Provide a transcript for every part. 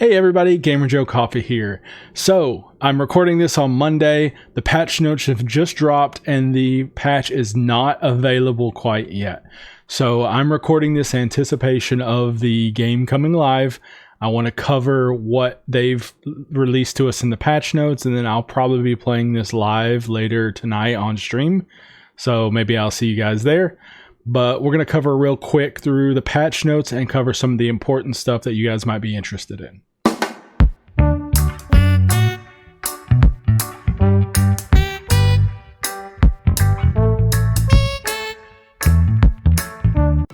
Hey everybody, Gamer Joe Coffee here. So, I'm recording this on Monday. The patch notes have just dropped and the patch is not available quite yet. So, I'm recording this in anticipation of the game coming live. I want to cover what they've released to us in the patch notes, and then I'll probably be playing this live later tonight on stream. So, maybe I'll see you guys there. But we're going to cover real quick through the patch notes and cover some of the important stuff that you guys might be interested in.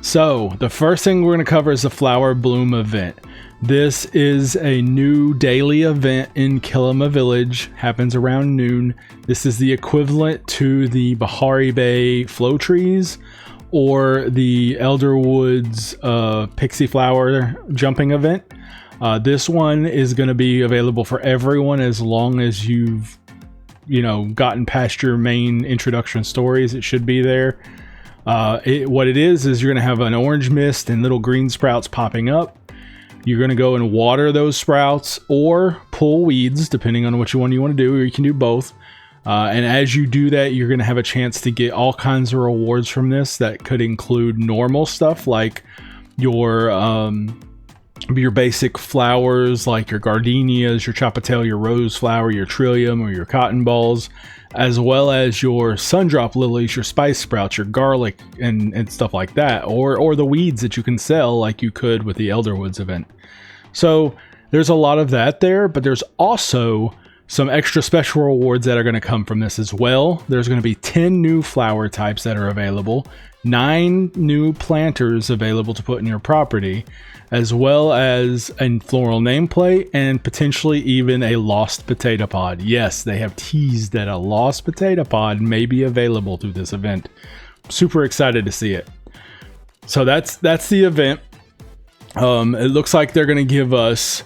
So, the first thing we're going to cover is the Flower Bloom event. This is a new daily event in Kilima Village, happens around noon. This is the equivalent to the Bahari Bay Flow Trees or the Elderwoods Pixie Flower Jumping event. This one is going to be available for everyone as long as you've, gotten past your main introduction stories. It should be there. What it is you're going to have an orange mist and little green sprouts popping up. You're going to go and water those sprouts or pull weeds, depending on which one you want to do, or you can do both. And as you do that, you're going to have a chance to get all kinds of rewards from this that could include normal stuff like your basic flowers, like your gardenias, your chappatel, your rose flower, your trillium, or your cotton balls, as well as your sundrop lilies, your spice sprouts, your garlic, and stuff like that, or the weeds that you can sell like you could with the Elderwoods event. So there's a lot of that there, but there's also some extra special rewards that are going to come from this as well. There's going to be 10 new flower types that are available, 9 new planters available to put in your property, as well as a floral nameplate and potentially even a lost potato pod. Yes, they have teased that a lost potato pod may be available through this event. Super excited to see it. So that's the event. It looks like they're going to give us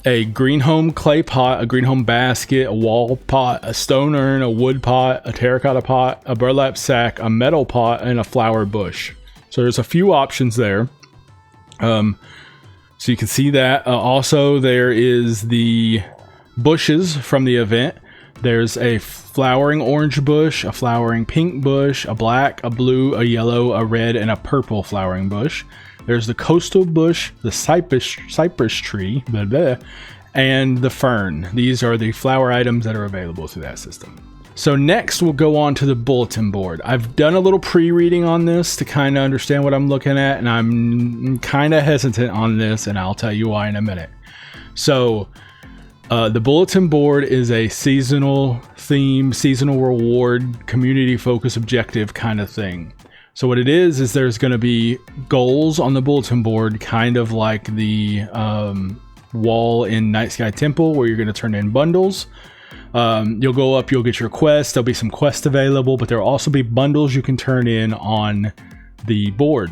a green home clay pot, a green home basket, a wall pot, a stone urn, a wood pot, a terracotta pot, a burlap sack, a metal pot, and a flower bush. So there's a few options there. So you can see that. Also, there is the bushes from the event. There's a flowering orange bush, a flowering pink bush, a black, a blue, a yellow, a red, and a purple flowering bush. There's the coastal bush, the cypress tree, blah, blah, and the fern. These are the flower items that are available through that system. So next we'll go on to the bulletin board. I've done a little pre-reading on this to kind of understand what I'm looking at, and I'm kind of hesitant on this, and I'll tell you why in a minute. So the bulletin board is a seasonal theme, seasonal reward, community focus objective kind of thing. So what it is there's going to be goals on the bulletin board, kind of like the wall in Night Sky Temple, where you're going to turn in bundles. You'll go up, you'll get your quest. There'll be some quests available, but there'll also be bundles you can turn in on the board.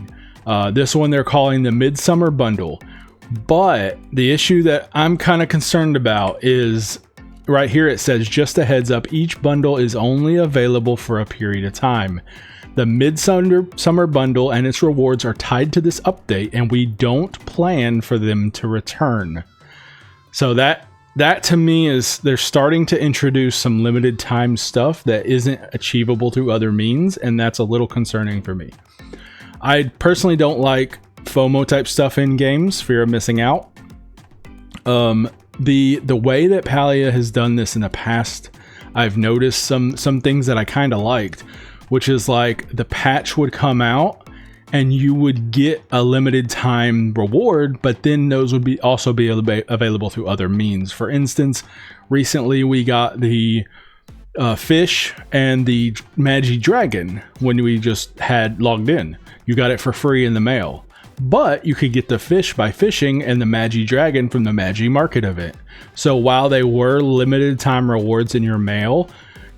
This one they're calling the Midsummer Bundle. But the issue that I'm kind of concerned about is right here it says, just a heads up, each bundle is only available for a period of time. The Midsummer Bundle and its rewards are tied to this update, and we don't plan for them to return. So that to me is they're starting to introduce some limited time stuff that isn't achievable through other means, and that's a little concerning for me. I personally don't like FOMO type stuff in games, fear of missing out. The way that Palia has done this in the past, I've noticed some things that I kind of liked, which is like the patch would come out and you would get a limited time reward, but then those would also be available through other means. For instance, recently we got the fish and the Magi Dragon when we just had logged in. You got it for free in the mail. But you could get the fish by fishing and the Magi Dragon from the Magi Market event. So while they were limited time rewards in your mail,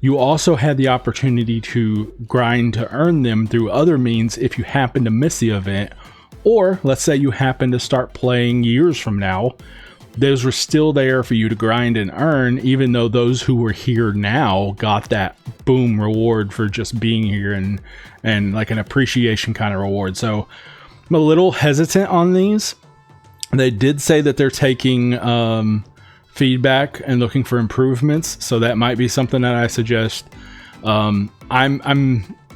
you also had the opportunity to grind to earn them through other means if you happen to miss the event, or let's say you happen to start playing years from now. Those were still there for you to grind and earn, even though those who were here now got that boom reward for just being here and like an appreciation kind of reward. So I'm a little hesitant on these. They did say that they're taking feedback and looking for improvements, so that might be something that I suggest. I'm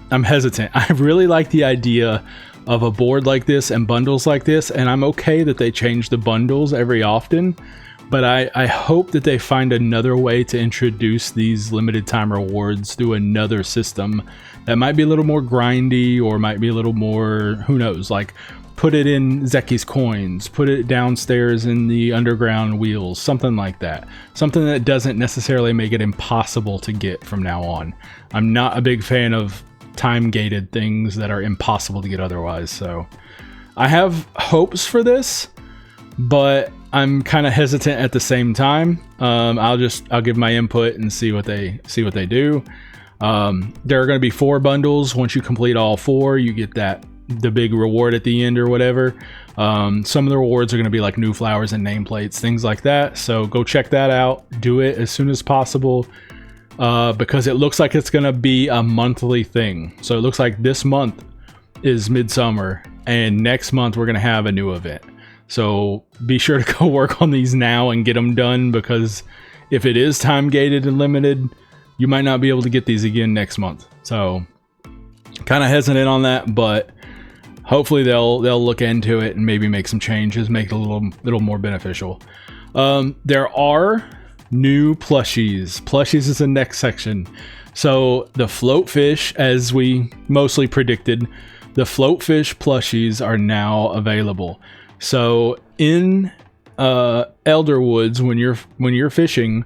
hesitant. I really like the idea of a board like this and bundles like this, and I'm okay that they change the bundles every often, but I hope that they find another way to introduce these limited time rewards through another system that might be a little more grindy, or might be a little more, who knows, like put it in Zeki's coins, put it downstairs in the underground wheels, something like that. Something that doesn't necessarily make it impossible to get from now on. I'm not a big fan of time-gated things that are impossible to get otherwise, so I have hopes for this, but I'm kind of hesitant at the same time. I'll give my input and see what they do. There are going to be 4 bundles. Once you complete all 4, you get the big reward at the end or whatever. Some of the rewards are going to be like new flowers and nameplates, things like that. So go check that out. Do it as soon as possible, because it looks like it's going to be a monthly thing. So it looks like this month is Midsummer, and next month we're going to have a new event. So be sure to go work on these now and get them done, because if it is time gated and limited, you might not be able to get these again next month. So kind of hesitant on that, but hopefully they'll look into it and maybe make some changes, make it a little more beneficial. There are new plushies. Plushies is the next section. So the Floatfish, as we mostly predicted, the Floatfish plushies are now available. So in Elderwoods, when you're fishing,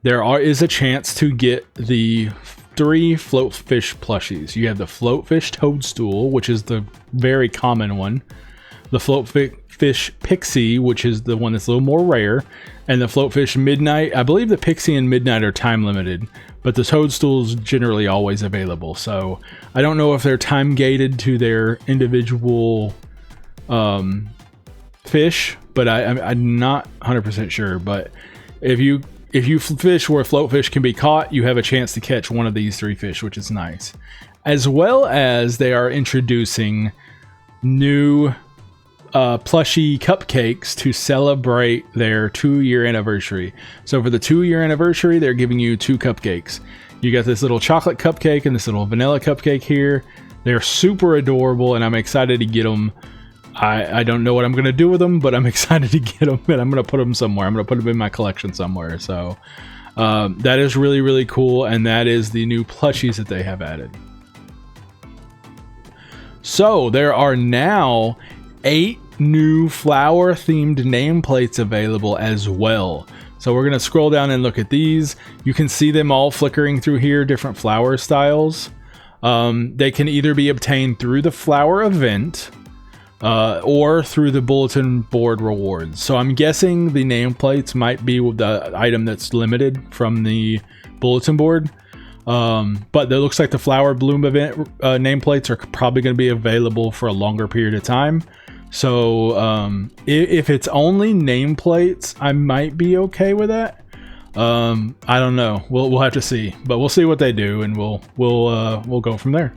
is a chance to get the 3 Floatfish plushies. You have the Floatfish Toadstool, which is the very common one, the Floatfish Pixie, which is the one that's a little more rare, and the Floatfish Midnight. I believe the Pixie and Midnight are time limited, but the Toadstool is generally always available. So I don't know if they're time gated to their individual fish, but I'm not 100% sure. But if you fish where Floatfish can be caught, you have a chance to catch one of these 3 fish, which is nice. As well as they are introducing new plushie cupcakes to celebrate their 2-year anniversary. So for the 2-year anniversary, they're giving you 2 cupcakes. You got this little chocolate cupcake and this little vanilla cupcake here. They're super adorable, and I'm excited to get them. I don't know what I'm going to do with them, but I'm excited to get them, and I'm going to put them somewhere. I'm going to put them in my collection somewhere. So that is really, really cool, and that is the new plushies that they have added. So there are now 8 new flower-themed nameplates available as well. So we're going to scroll down and look at these. You can see them all flickering through here, different flower styles. They can either be obtained through the flower event, or through the bulletin board rewards. So I'm guessing the nameplates might be the item that's limited from the bulletin board. But it looks like the flower bloom event nameplates are probably going to be available for a longer period of time. So if it's only nameplates, I might be okay with that. I don't know. We'll have to see, but we'll see what they do, and we'll go from there.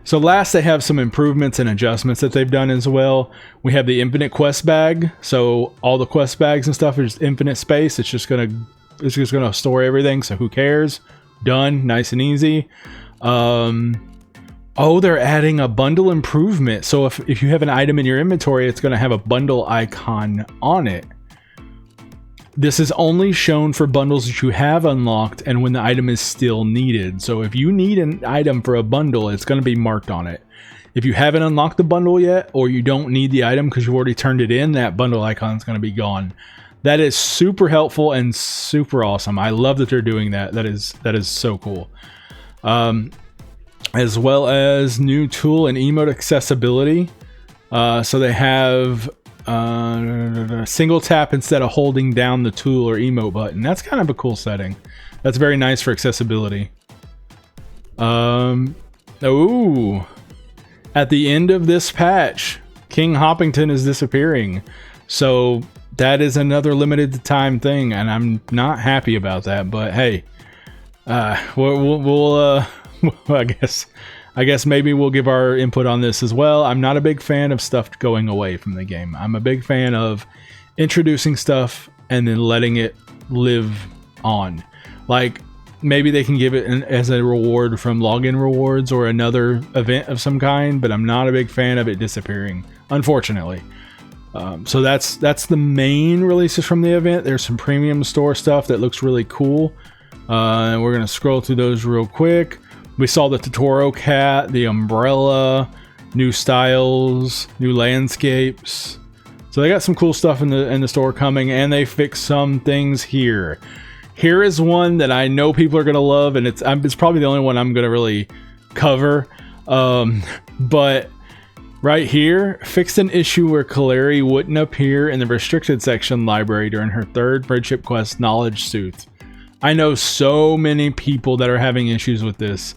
So last, they have some improvements and adjustments that they've done as well. We have the infinite quest bag. So all the quest bags and stuff is infinite space. It's just gonna store everything. So who cares? Done, nice and easy. Oh, they're adding a bundle improvement. So if you have an item in your inventory, it's gonna have a bundle icon on it. This is only shown for bundles that you have unlocked and when the item is still needed. So if you need an item for a bundle, it's going to be marked on it. If you haven't unlocked the bundle yet, or you don't need the item because you've already turned it in, that bundle icon is going to be gone. That is super helpful and super awesome. I love that they're doing that. That is so cool. As well as new tool and emote accessibility. So they have single tap instead of holding down the tool or emote button. That's kind of a cool setting. That's very nice for accessibility. Oh, at the end of this patch, King Hoppington is disappearing. So that is another limited time thing, and I'm not happy about that. But hey, we'll I I guess maybe we'll give our input on this as well. I'm not a big fan of stuff going away from the game. I'm a big fan of introducing stuff and then letting it live on. Like, maybe they can give it as a reward from login rewards or another event of some kind, but I'm not a big fan of it disappearing, unfortunately. So that's the main releases from the event. There's some premium store stuff that looks really cool. And we're going to scroll through those real quick. We saw the Totoro cat, the umbrella, new styles, new landscapes. So they got some cool stuff in the store coming, and they fixed some things here. Here is one that I know people are going to love, and it's probably the only one I'm going to really cover. But right here, fixed an issue where Kaleri wouldn't appear in the restricted section library during her third friendship quest, Knowledge Sooth. I know so many people that are having issues with this.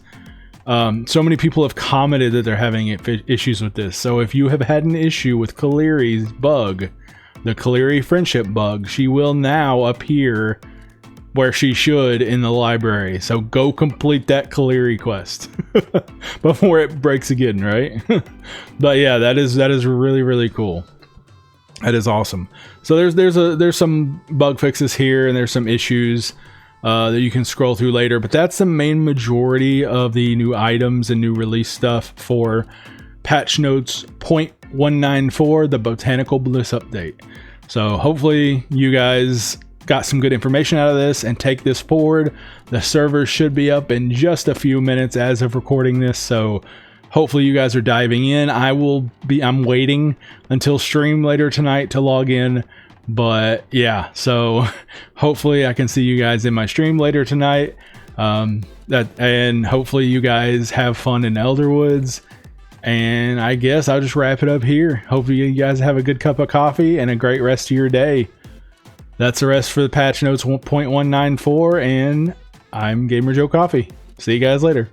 So many people have commented that they're having issues with this. So if you have had an issue with Kaleri's bug, the Kaleri friendship bug, she will now appear where she should in the library. So go complete that Kaleri quest before it breaks again, right? But yeah, that is really, really cool. That is awesome. So there's some bug fixes here, and there's some issues that you can scroll through later, but that's the main majority of the new items and new release stuff for patch notes 0.194, the Botanical Bliss update. So hopefully you guys got some good information out of this and take this forward. The server should be up in just a few minutes as of recording this, so hopefully you guys are diving in. I'm waiting until stream later tonight to log in, but yeah, so hopefully I can see you guys in my stream later tonight. And hopefully you guys have fun in Elderwoods. And I guess I'll just wrap it up here. Hopefully you guys have a good cup of coffee and a great rest of your day. That's the rest for the patch notes 1.194, and I'm Gamer Joe Coffee. See you guys later.